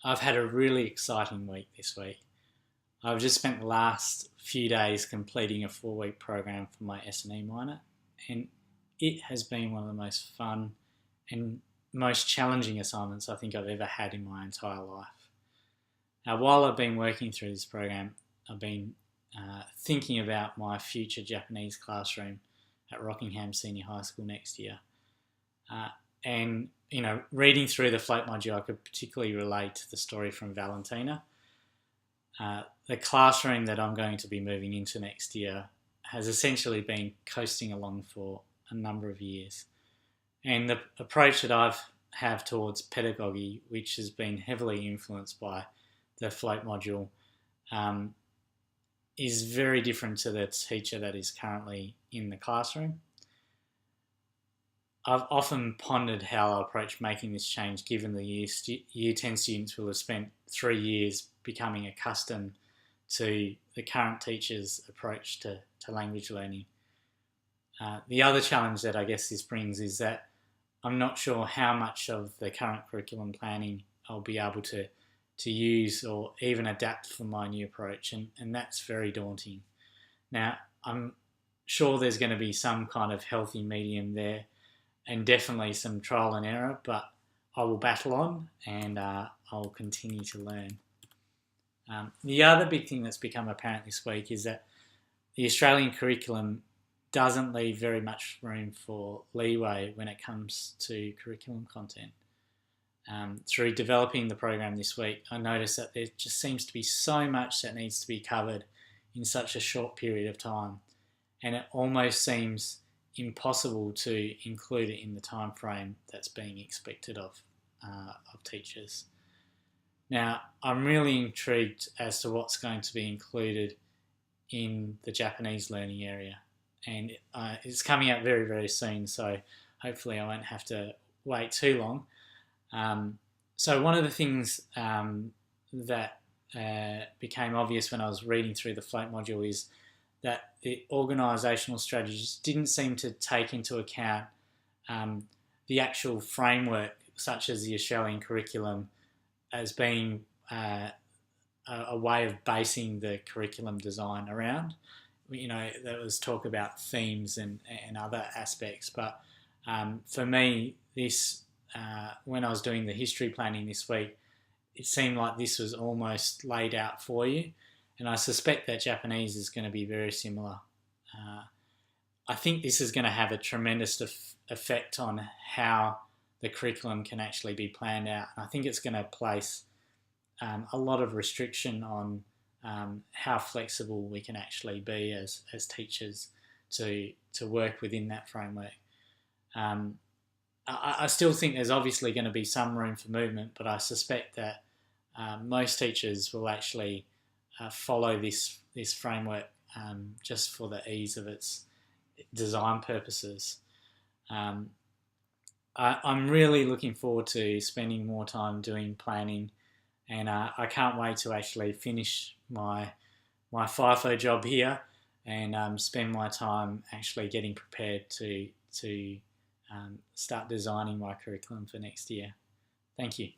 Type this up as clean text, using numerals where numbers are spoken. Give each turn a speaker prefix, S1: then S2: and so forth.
S1: I've had a really exciting week this week. I've just spent the last few days completing a 4-week program for my S&E minor, and it has been one of the most fun and most challenging assignments I think I've ever had in my entire life. Now, while I've been working through this program, I've been thinking about my future Japanese classroom at Rockingham Senior High School next year. And reading through the float module, I could particularly relate to the story from Valentina. The classroom that I'm going to be moving into next year has essentially been coasting along for a number of years. And the approach that I have towards pedagogy, which has been heavily influenced by the float module, is very different to the teacher that is currently in the classroom. I've often pondered how I'll approach making this change, given the Year 10 students will have spent 3 years becoming accustomed to the current teacher's approach to language learning. The other challenge that I guess this brings is that I'm not sure how much of the current curriculum planning I'll be able to use or even adapt for my new approach, and that's very daunting. Now, I'm sure there's going to be some kind of healthy medium there, and definitely some trial and error, but I will battle on and I'll continue to learn. The other big thing that's become apparent this week is that the Australian curriculum doesn't leave very much room for leeway when it comes to curriculum content. Through developing the program this week, I noticed that there just seems to be so much that needs to be covered in such a short period of time, and it almost seems impossible to include it in the time frame that's being expected of teachers. Now, I'm really intrigued as to what's going to be included in the Japanese learning area, and it's coming out very, very soon, so hopefully I won't have to wait too long. So one of the things that became obvious when I was reading through the float module is that the organisational strategies didn't seem to take into account the actual framework, such as the Australian curriculum, as being a way of basing the curriculum design around. There was talk about themes and other aspects, but for me, this when I was doing the history planning this week, it seemed like this was almost laid out for you. And I suspect that Japanese is going to be very similar. I think this is going to have a tremendous effect on how the curriculum can actually be planned out. I think it's going to place a lot of restriction on how flexible we can actually be as teachers to work within that framework. I still think there's obviously going to be some room for movement, but I suspect that most teachers will actually follow this framework just for the ease of its design purposes. I'm really looking forward to spending more time doing planning, and I can't wait to actually finish my FIFO job here and spend my time actually getting prepared to start designing my curriculum for next year. Thank you.